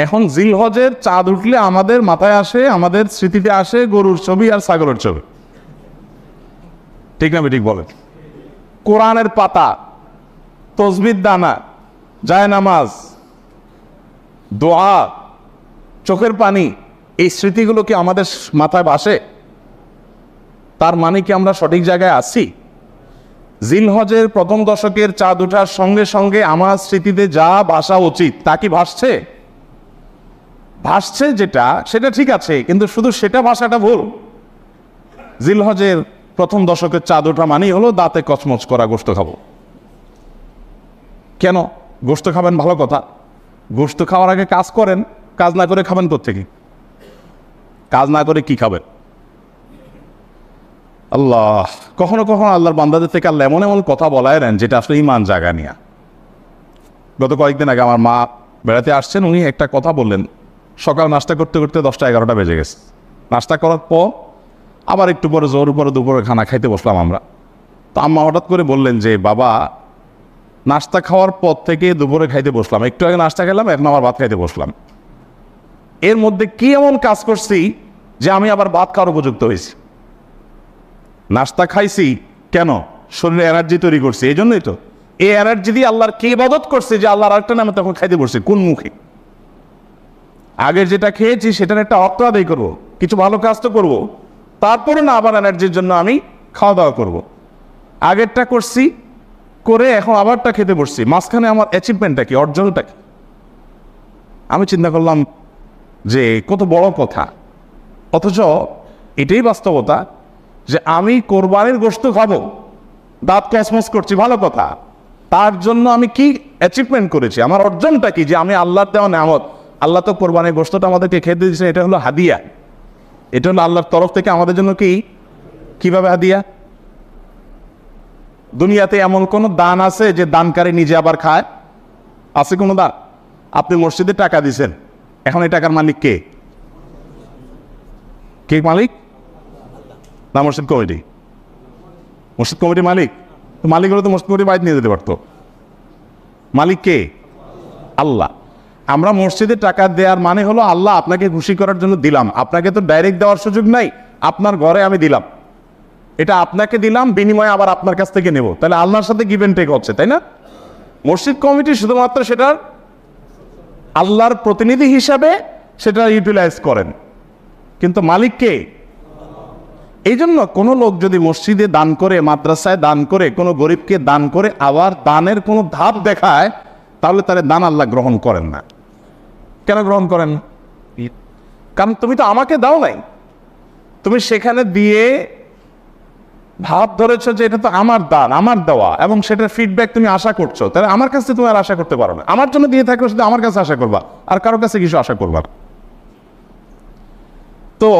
এখন জিলহজের চাঁদ উঠলে আমাদের মাথায় আসে, আমাদের স্মৃতিতে আসে গরুর ছবি আর ছাগলের ছবি, ঠিক না ঠিক বলেন? কোরআনের পাতা, তসবির দানা, জায়নামাজ, দোয়া, চোখের পানি, এই স্মৃতিগুলো কি আমাদের মাথায় ভাসে? তার মানে কি আমরা সঠিক জায়গায় আছি? জিলহজের প্রথম দশকের চাঁদ ওঠার সঙ্গে সঙ্গে আমার স্মৃতিতে যা ভাসা উচিত তা কি ভাসছে? ভাসছে যেটা, সেটা ঠিক আছে, কিন্তু শুধু সেটা ভাষাটা ভুল। জিলহজের প্রথম দশকের চাঁদ ওঠা মানেই হলো দাঁতে কচমচ করা গোশত খাবো। কেন গোশত খাবেন? ভালো কথা, গোশত খাওয়ার আগে কাজ করেন, কাজ না করে খাবেন কোত্থেকে? কাজ না করে কি খাবেন? আল্লাহ, কখনো কখনো আল্লাহর বান্দাদের থেকে আল্লাহ এমন এমন কথা বলায় নেন যেটা আসলে ইমান জায়গা নিয়ে। গত কয়েকদিন আগে আমার মা বেড়াতে আসছেন, উনি একটা কথা বললেন। সকাল নাস্তা করতে করতে 10টা-11টা বেজে গেছে। নাস্তা করার পর আবার একটু পরে জোর উপরে দুপুরে খানা খাইতে বসলাম আমরা। তো আম্মা হঠাৎ করে বললেন যে, বাবা, নাস্তা খাওয়ার পর থেকে দুপুরে খাইতে বসলাম, একটু আগে নাস্তা খেলাম, এখন আবার ভাত খাইতে বসলাম, এর মধ্যে কি এমন কাজ করছি যে আমি আবার ভাত খাওয়ার উপযুক্ত হয়েছি? নাস্তা খাইছি কেন? শরীরে এনার্জি তৈরি করছি, এই জন্যই তো। এই এনার্জি দিয়ে আল্লাহর কি ইবাদত করছে যে আল্লাহর আরেকটা নামে তখন খাইতে বসছি? কোন মুখে? আগের যেটা খেয়েছি সেটার একটা অর্থ আদায় করবো, কিছু ভালো কাজ তো করবো, তারপরে না আবার এনার্জির জন্য আমি খাওয়া দাওয়া করব। আগেরটা করছি, করে এখন আবারটা খেতে বসছি, মাঝখানে আমার অ্যাচিভমেন্টটা কি, অর্জনটা কি? আমি চিন্তা করলাম যে কত বড় কথা, অথচ এটাই বাস্তবতা যে আমি কোরবানির গোশত খাবো, দাঁত কসমস করছি, ভালো কথা, তার জন্য আমি কি অ্যাচিভমেন্ট করেছি, আমার অর্জনটা কি? যে আমি আল্লাহর দেওয়া নেয়ামত, আল্লাহ তো কোরবানির গোশতটা আমাদেরকে খেতে দিয়েছে, এটা হলো হাদিয়া, এটা হলো আল্লাহর তরফ থেকে আমাদের জন্য কি, কিভাবে হাদিয়া? দুনিয়াতে এমন কোন দান আছে যে দানকারী নিজে আবার খায়? আছে কোনো দান? আপনি মসজিদে টাকা দিছেন, এখন এই টাকার মালিক কে? কে মালিক? না মসজিদ কমিটি? মসজিদ কমিটির মালিক? তো মালিক হলে তো মসজিদ কমিটি বাইরে নিয়ে যেতে পারতো। মালিক কে? আল্লাহ। আমরা মসজিদে টাকা দেওয়ার মানে হলো আল্লাহ আপনাকে খুশি করার জন্য দিলাম, আপনাকে তো ডাইরেক্ট দেওয়ার সুযোগ নাই, আপনার ঘরে আমি দিলাম, এটা আপনাকে দিলাম, বিনিময়ে আবার আপনার কাছ থেকে নেব, তাহলে আল্লাহর সাথে গিভ এন্ড টেক হচ্ছে, তাই না? মসজিদ কমিটি শুধুমাত্র সেটার আল্লাহর প্রতিনিধি হিসাবে সেটা ইউটিলাইজ করেন, কিন্তু মালিক কে? এই জন্য কোনো লোক যদি মসজিদে দান করে, মাদ্রাসায় দান করে, কোনো গরিবকে দান করে, আবার দানের কোনো ধাপ দেখায়, তাহলে তার দান আল্লাহ গ্রহণ করেন না। কেন গ্রহণ করেন না? কারণ তুমি তো আমাকে দাও নাই, তুমি সেখানে দিয়ে ভাব ধরেছো যে এটা তো আমার দান, আমার দেওয়া, এবং সেটার ফিডব্যাক তুমি আশা করছো, তাহলে আমার কাছে তুমি আর আশা করতে পারো না। আমার জন্য দিয়ে থাকলে শুধু আমার কাছে আশা করবা, আর কারো কাছে কিছু আশা করবা না। তো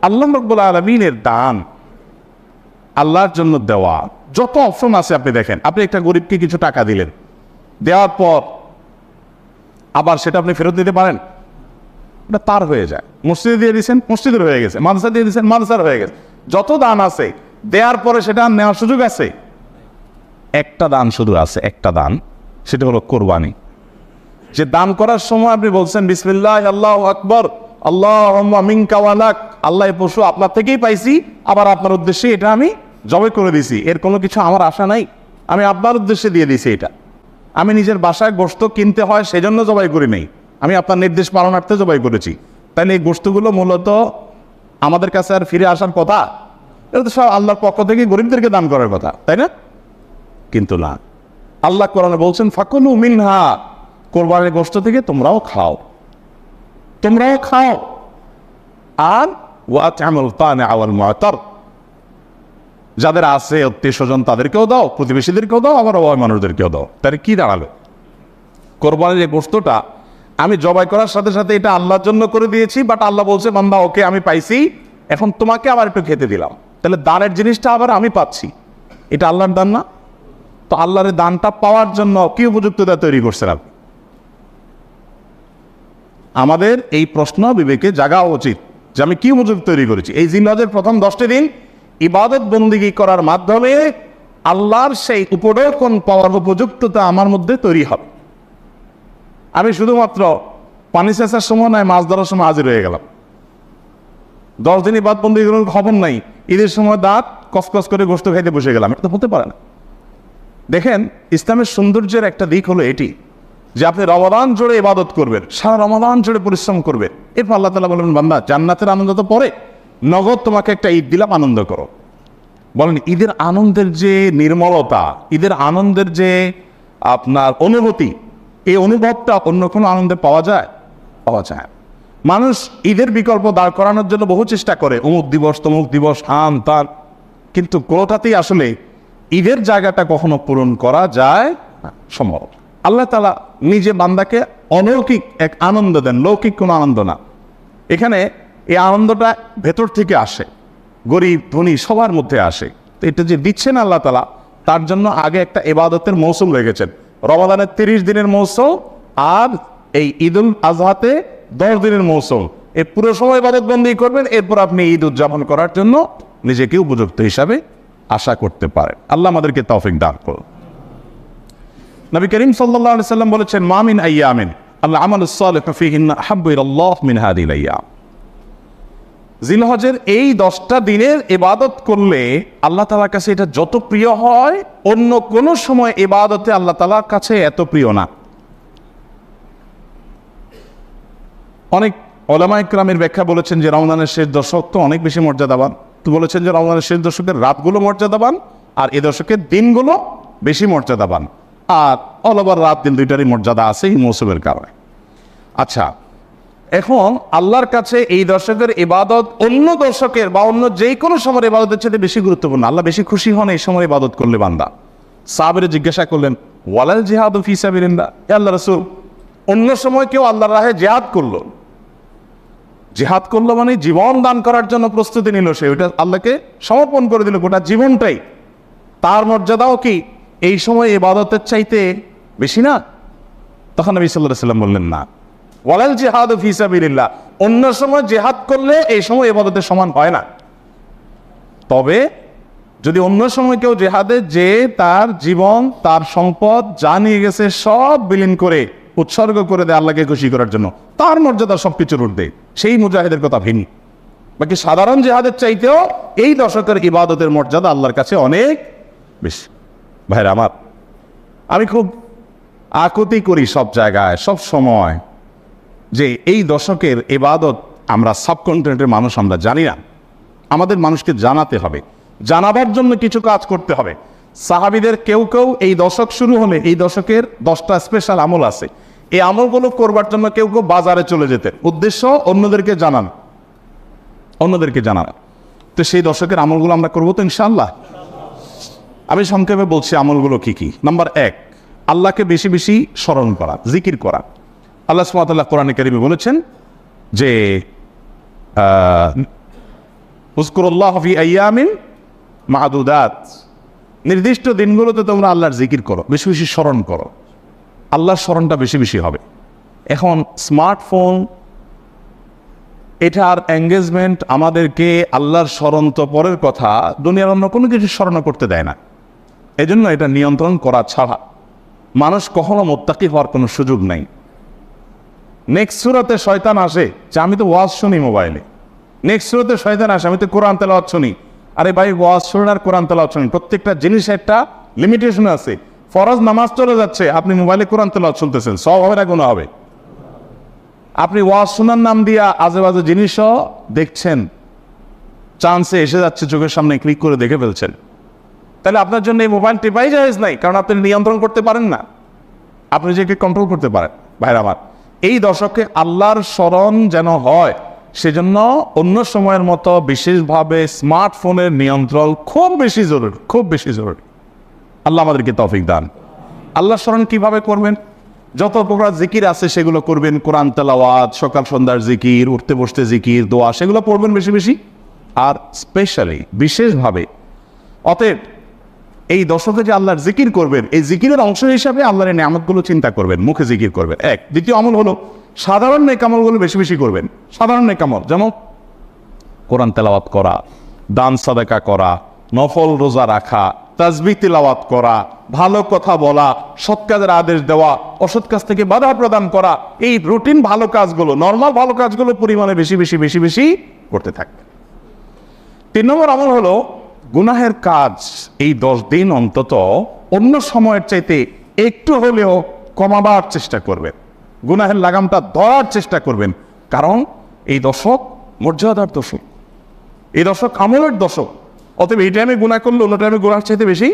আল্লাহ রাব্বুল আলামিনের দান, আল্লাহর জন্য দেওয়া, যত অপশন আছে আপনি দেখেন। আপনি একটা গরিবকে কিছু টাকা দিলেন, দেওয়ার পর আবার সেটা আপনি ফেরত দিতে পারেন? ওটা তার হয়ে যায়। মসজিদে দিয়ে দিয়েছেন, মসজিদের হয়ে গেছে, মাদ্রাসা দিয়ে দিয়েছেন, মাদ্রাসার হয়ে গেছে। যত দান আছে দেওয়ার পরে সেটা নেওয়ার সুযোগ আছে? একটা দান শুধু আছে, একটা দান, সেটা হলো কোরবানি। যে দান করার সময় আপনি বলছেন বিসমিল্লাহ, আল্লাহু আকবার, আল্লাহুম্মা মিনকা ওয়া লাক, আল্লাহ এই পশু আপনার থেকেই পাইছি, আবার আপনার উদ্দেশ্যে এটা আমি জবাই করে দিছি, এর কোনো কিছু আমার আশা নাই, আমি আপনার উদ্দেশ্যে দিয়ে দিছি। এটা আমি নিজের বাসায় গোশত কিনতে হয় সেজন্য জবাই করি নাই, আমি আপনার নির্দেশ পালনার্থে জবাই করেছি। তাহলে এই গোশতগুলো মূলত আমাদের কাছে আর ফিরে আসার কথা? এটা তো সব আল্লাহর পক্ষ থেকে গরিবদেরকে দান করার কথা, তাই না? কিন্তু না, আল্লাহ কোরআনে বলছেন ফাকুলু মিনহা, কোরবানির গোশত থেকে তোমরাও খাও, তোমরাও খাও। আর ওয়াতআমুল কানিআ ওয়াল মু'তার, যাদের আছে আত্মীয় স্বজন তাদেরকেও দাও, প্রতিবেশীদেরকেও দাও, আবার অভাবী মানুষদেরকেও দাও। তাহলে কি দাঁড়ালো? কোরবানির এই গোশতটা আমি জবাই করার সাথে সাথে এটা আল্লাহর জন্য করে দিয়েছি, বাট আল্লাহ বলছে বান্দা ওকে আমি পাইছি, এখন তোমাকে আবার একটু খেতে দিলাম, তাহলে দানের জিনিসটা আবার আমি পাচ্ছি, এটা আল্লাহর দান না? তো আল্লাহর দানটা পাওয়ার জন্য কি উপযুক্ততা তৈরি করছেন আপনি? আমাদের এই প্রশ্ন বিবেকে জাগা উচিত যে আমি কি উপযুক্ত তৈরি করেছি। এই জিলহজের প্রথম 10টি দিন ইবাদত বন্দিগি করার মাধ্যমে আল্লাহর সেই উপঢৌকন পাওয়ার উপযুক্ততা আমার মধ্যে তৈরি হবে। আমি শুধুমাত্র পানি চেঁচার সময় নাই, মাছ ধরার সময় হাজির হয়ে গেলাম। 10 দিনই বাদ বন্ধু এগুলোর খবর নাই, ঈদের সময় দাঁত কসকস করে গোস্ত খাইতে বসে গেলাম, এটা তো হতে পারে না। দেখেন, ইসলামের সৌন্দর্যের একটা দিক হলো এটি যে আপনি রমাদান জুড়ে ইবাদত করবেন, সারা রমাদান জুড়ে পরিশ্রম করবেন, এরপর আল্লাহ তাআলা বলবেন বান্দা জান্নাতের আনন্দ তো পরে, নগদ তোমাকে একটা ঈদ দিলাম, আনন্দ করো। বলেন ঈদের আনন্দের যে নির্মলতা, ঈদের আনন্দের যে আপনার অনুভূতি, এই অনুভবটা অন্য কোনো আনন্দে পাওয়া যায়? পাওয়া যায়। মানুষ ঈদের বিকল্প দাঁড় করানোর জন্য বহু চেষ্টা করে, অমুক দিবস তমুক দিবস, হান তান, কিন্তু কোনোটাতেই আসলে ঈদের জায়গাটা কখনো পূরণ করা যায় না, সম্ভব। আল্লাহ তাআলা নিজে বান্দাকে অলৌকিক এক আনন্দ দেন, লৌকিক কোনো আনন্দ না। এখানে এই আনন্দটা ভেতর থেকে আসে, গরিব ধনী সবার মধ্যে আসে। তো এটা যে দিচ্ছেন আল্লাহ তাআলা, তার জন্য আগে একটা ইবাদতের মৌসুম রেখেছেন। রমাদানের 30 দিনের মৌসুম, আর এই ঈদুল আজহাতে 10 দিনের মৌসুম। এই পুরো সময় ইবাদত বন্দী করবেন, এরপর আপনি ঈদ উদযাপন করার জন্য নিজেকে উপযুক্ত হিসাবে আশা করতে পারেন। আল্লাহ আমাদেরকে তৌফিক দান করুন। নবী করিম সাল্লাল্লাহু আলাইহি সাল্লাম বলেছেন, মা মিন আইয়ামিন আল আমালুস সালিহু ফীহিন্না আহাব্বু ইলাল্লাহ মিন হাযিহিল আইয়াম। জিলহজের এই 10টা দিনের ইবাদত করলে আল্লাহ তাআলার কাছে এটা যত প্রিয় হয়, অন্য কোনো সময় ইবাদতে আল্লাহ তাআলার কাছে এত প্রিয় না। অনেক উলামা ইকরামের ব্যাখ্যা বলেছেন যে রমজানের শেষ দশক তো অনেক বেশি মর্যাদাবান, তো বলেছেন যে রমজানের শেষ দশকের রাতগুলো মর্যাদাবান, আর এ দশকের দিনগুলো বেশি মর্যাদাবান, আর অল ওভার রাত দিন দুইটারই মর্যাদা আছে এই মৌসুমের কারণে। আচ্ছা, এখন আল্লাহর কাছে এই দশকের ইবাদত অন্য দশকের বা অন্য যে কোনো সময়ের ইবাদতের চেয়ে বেশি গুরুত্বপূর্ণ। আল্লাহ বেশি খুশি হন এই সময় ইবাদত করলে বান্দা। সাহাবীরা জিজ্ঞাসা করলেন, ওয়ালাল জিহাদু ফি সাবিলিল্লাহ, হে আল্লাহর রাসূল, অন্য সময় কেউ আল্লাহর রাহে জিহাদ করলো, জিহাদ করলো মানে জীবন দান করার জন্য প্রস্তুতি নিল, সে ওইটা আল্লাহকে সমর্পণ করে দিল গোটা জীবনটাই, তার মর্যাদাও কি এই সময় ইবাদতের চাইতে বেশি না? তখন নবী সাল্লাল্লাহু আলাইহি ওয়াসাল্লাম বললেন, না, ওয়ালাল জিহাদু ফি সাবিলিল্লাহ, অন্য সময় জিহাদ করলে এই সময় ইবাদতের সমান হয় না। তবে যদি অন্য সময় কেউ জিহাদে যে তার জীবন তার সম্পদ যা নিয়ে গেছে সব বিলীন করে উৎসর্গ করে দেয় আল্লাহকে খুশি করার জন্য, তার মর্যাদা সবকিছুর ঊর্ধ্বে, সেই মুজাহিদের কথা ভিন্ন। বাকি সাধারণ জিহাদের চাইতেও এই দশকের ইবাদতের মর্যাদা আল্লাহর কাছে অনেক বেশি। ভাইরা আমার, আমি খুব আকুতি করি সব জায়গায় সব সময় যে এই দশকের ইবাদত আমরা সাবকন্টিনেন্টের মানুষ আমরা জানি না। আমাদের মানুষকে জানাতে হবে, জানাবার জন্য কিছু কাজ করতে হবে। সাহাবীদের কেউ কেউ এই দশক শুরু হলে এই দশকের 10টা স্পেশাল আমল আছে, এই আমলগুলো করবার জন্য কেউ কেউ বাজারে চলে যেতেন, উদ্দেশ্য অন্যদেরকে জানানো, অন্যদেরকে জানানো। তো সেই দশকের আমলগুলো আমরা করবো তো ইনশাআল্লাহ। আমি সংক্ষেপে বলছি আমলগুলো কি কি। নাম্বার 1, আল্লাহকে বেশি বেশি স্মরণ করা, জিকির করা। আল্লাহ সুবহানাহু ওয়া তাআলা কোরআনে কারীমে বলেছেন যে উযকুরুল্লাহ ফি আইয়ামিন মা'দুদাত, নির্দিষ্ট দিনগুলোতে তোমরা আল্লাহর জিকির করো, বেশি বেশি স্মরণ করো, আল্লাহর স্মরণটা বেশি বেশি হবে। এখন স্মার্টফোন, এটার এঙ্গেজমেন্ট আমাদেরকে আল্লাহর স্মরণ তো পরের কথা, দুনিয়ার অন্য কোনো কিছু স্মরণ করতে দেয় না। এজন্য এটা নিয়ন্ত্রণ করা ছাড়া মানুষ কখনো মুত্তাকি হওয়ার কোনো সুযোগ নাই। নেক্সট সূরাতে শয়তান আসে যে আমি তো ওয়াজ শুনি মোবাইলে, নেক্সট সূরাতে শয়তান আসে আমি তো কোরআন তেলাওয়াত শুনি। আরে ভাই, ওয়াজ শুনুন আর কোরআন তেলাওয়াত শুনুন, প্রত্যেকটা জিনিসের একটা লিমিটেশন আছে। ফরজ নামাজ চলে যাচ্ছে, আপনি মোবাইলে কোরআন তেলাওয়াত শুনতেছেন, সব হবে না গুনাহ হবে। আপনি ওয়াজ শোনার নাম দিয়া আজে বাজে জিনিসও দেখছেন, চান্সে এসে যাচ্ছে চোখের সামনে, ক্লিক করে দেখে ফেলছেন, তাহলে আপনার জন্য এই মোবাইল টিপাই জায়েজ নাই, কারণ আপনি নিয়ন্ত্রণ করতে পারেন না, আপনি নিজেকে কন্ট্রোল করতে পারেন। ভাইরা আমার, এই দশকে আল্লাহর স্মরণ যেন হয়, সেজন্য অন্য সময়ের মতো বিশেষভাবে স্মার্টফোনের নিয়ন্ত্রণ খুব বেশি জরুরি, খুব বেশি জরুরি। আল্লাহ আমাদেরকে তৌফিক দান। আল্লাহর স্মরণ কিভাবে করবেন? যত প্রকার জিকির আছে সেগুলো করবেন, কোরআন তেলাওয়াত, সকাল সন্ধ্যার জিকির, উঠতে বসতে জিকির, দোয়া, সেগুলো পড়বেন বেশি বেশি, আর স্পেশালি বিশেষভাবে। অতএব এই দশকে যে আল্লাহর জিকির করবেন, এই জিকিরের অংশ হিসাবে আল্লাহর নিয়ামতগুলো চিন্তা করবেন, মুখে জিকির করবেন। 1 দ্বিতীয় আমল হলো সাধারণ নেক আমলগুলো বেশি বেশি করবেন। সাধারণ নেক আমল যেমন কোরআন তেলাওয়াত করা, দান সাদাকা করা, নফল রোজা রাখা, তাসবিহ তিলাওয়াত করা, ভালো কথা বলা, সৎ কাজের আদেশ দেওয়া, অসৎ কাজ থেকে বাধা প্রদান করা, এই রুটিন ভালো কাজগুলো, নর্মাল ভালো কাজগুলো পরিমাণে বেশি বেশি বেশি বেশি করতে থাকবে। 3 নম্বর আমল হলো গুনাহের কাজ এই 10 দিন অন্তত অন্য সময়ের চাইতে একটু হলেও কমাবার চেষ্টা করবেন, গুনাহের লাগামটা ধরার চেষ্টা করবেন। কারণ এই দশক মর্যাদার দশক, এই দশক আমলের দশক। অতএব এই টাইমে গুনাহ করলে অন্য টাইমে গুনার চাইতে বেশি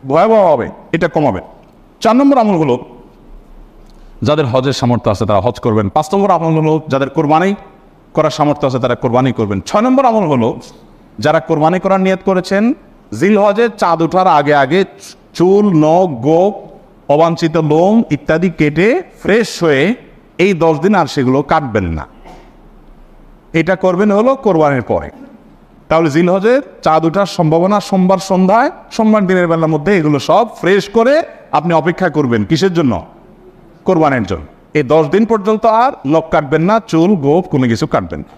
ভয়াবহ হবে, এটা কমাবেন। 4 নম্বর আমল হলো যাদের হজের সামর্থ্য আছে তারা হজ করবেন। 5 নম্বর আমল হলো যাদের কোরবানি করার সামর্থ্য আছে তারা কোরবানি করবেন। 6 নম্বর আমল হলো যারা কোরবানি করার নিয়ত করেছেন জিলহজের চাঁদ ওঠার আগে আগে চুল, নখ, গোপ, অবাঞ্ছিত লোম ইত্যাদি কেটে ফ্রেশ হয়ে এই 10 দিন আর সেগুলো কাটবেন না। এটা করবেন হলো কোরবানির পরে। তাহলে জিলহজের চাঁদ ওঠার সম্ভাবনা সোমবার সন্ধ্যায়, সোমবার দিনের বেলার মধ্যে এগুলো সব ফ্রেশ করে আপনি অপেক্ষা করবেন কিসের জন্য? কোরবানির জন্য। এই 10 দিন পর্যন্ত আর নখ কাটবেন না, চুল, গোপ কোনো কিছু কাটবেন না।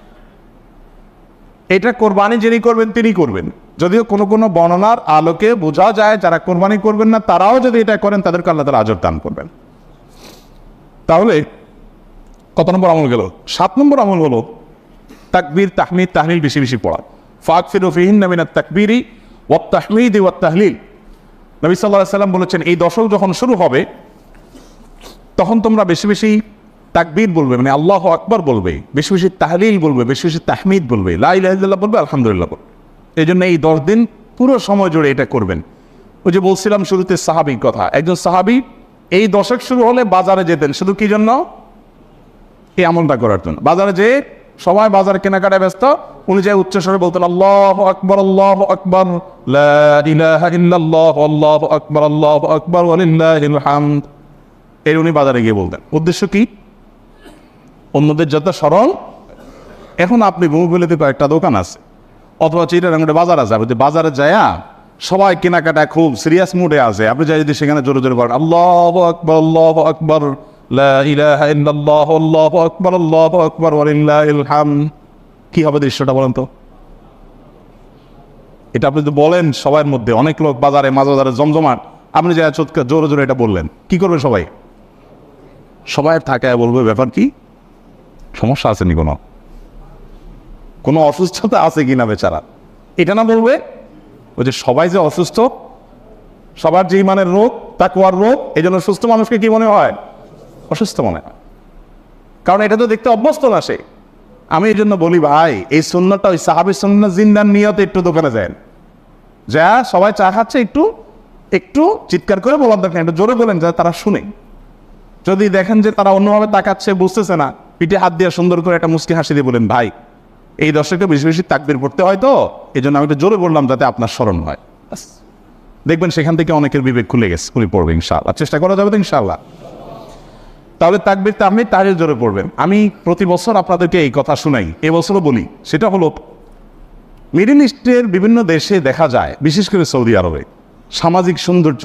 এটা কোরবানি যিনি করবেন তিনি করবেন। যদিও কোনো কোনো বর্ণনার আলোকে বোঝা যায় যারা কোরবানি করবেন না তারাও যদি এটা করেন তাদেরকে আল্লাহ তাআলা আজর দান করবেন। তাহলে কত নম্বর আমল গেল? 7 নম্বর আমল হলো তাকবীর, তাহমিদ, তাহলিল বেশি বেশি পড়া। ফাকফিরু ফিহিন্না মিনাত তাকবীরি ওয়াত তাহমিদি ওয়াত তাহলিল। নবী সাল্লাল্লাহু আলাইহি সাল্লাম বলেছেন এই দশক যখন শুরু হবে তখন তোমরা বেশি বেশি তাকবীর বলবে, মানে আল্লাহু আকবার বলবে, বেশি বেশি তাহলিল বলবে, বেশি বেশি তাহমিদ বলবে, লা ইলাহা ইল্লাল্লাহ বলবে, আলহামদুলিল্লাহ বলবে। এই জন্য এই 10 দিন পুরো সময় জুড়ে এটা করবেন। ওই যে বলছিলাম শুরুতে সাহাবীর কথা, একজন সাহাবী এই দশক শুরু হলে বাজারে যেতেন, শুধু কি জন্য? এই আমলটা করার জন্য। বাজারে যেয়ে সবাই বাজারে কেনাকাটায় ব্যস্ত, উনি যে উচ্চস্বরে বলতেন আল্লাহু আকবার, আল্লাহু আকবার, লা ইলাহা ইল্লাল্লাহ, আল্লাহু আকবার, আল্লাহু আকবার, ওয়া লিল্লাহিল হামদ। এর উনি বাজারে গিয়ে বলতেন। উদ্দেশ্য কি? অন্যদের যত স্মরণ। এখন আপনি বহুগুলিতে কয়েকটা দোকান আছে অথবা চিটাগাঙ্গে বাজার আছে, আপনি বাজারে যায়া সবাই কেনাকাটায় খুব সিরিয়াস মুডে আছে, আপনি যাই যদি সেখানে জোরে জোরে বলেন আল্লাহু আকবার, আল্লাহু আকবার, লা ইলাহা ইল্লাল্লাহ, আল্লাহু আকবার, আল্লাহু আকবার, ওয়া লিল্লাহিল হামদ, কি হবে দৃশ্যটা বলেন তো? এটা আপনি যদি বলেন সবার মধ্যে, অনেক লোক বাজারে মাঝবাজারে জমজমাট, আপনি যাই জোরে জোরে এটা বললেন, কি করবে সবাই? সবাই থাকায় বলবে ব্যাপার কি, সমস্যা আছে নি, কোনো অসুস্থতা আছে কিনা বেচারা, এটা না বলবে। ওই যে সবাই যে অসুস্থ, সবার যে ইমানের রোগ, তাকওয়ার রোগ, এই জন্য সুস্থ মানুষকে কি মনে হয়? অসুস্থ মনে হয়। কারণ এটা তো দেখতে অভ্যস্ত না সে। আমি এই জন্য বলি ভাই, এই সুন্নাতটা ওই সাহাবীর সুন্নাত জিন্দার নিয়তে একটু দোকানে যায়, যা সবাই চা খাচ্ছে একটু একটু চিৎকার করে বলার দরকার, একটু জোরে বলেন যা তারা শুনে। যদি দেখেন যে তারা অন্যভাবে তাকাচ্ছে, বুঝতেছে না, পিঠে হাত দিয়ে সুন্দর করে একটা মুচকি হাসি দিয়ে বলেন ভাই এই দর্শকে বেশি বেশি তাকবীর পড়তে হয়, তো এই জন্য আমি একটু জোরে বললাম যাতে আপনার স্মরণ হয়। দেখবেন সেখান থেকে অনেকের বিবেক খুলে গেছে, উনি পড়বে ইনশাআল্লাহ। চেষ্টা করা যাবে তো ইনশাআল্লাহ। তাহলে তাকবীর তাহমিদ তাহলিল জোরে পড়বেন। আমি প্রতি বছর আপনাদেরকে এই কথা শুনাই, এবছরও বলি, সেটা হলো মিডল ইস্টের বিভিন্ন দেশে দেখা যায়, বিশেষ করে সৌদি আরবে সামাজিক সৌন্দর্য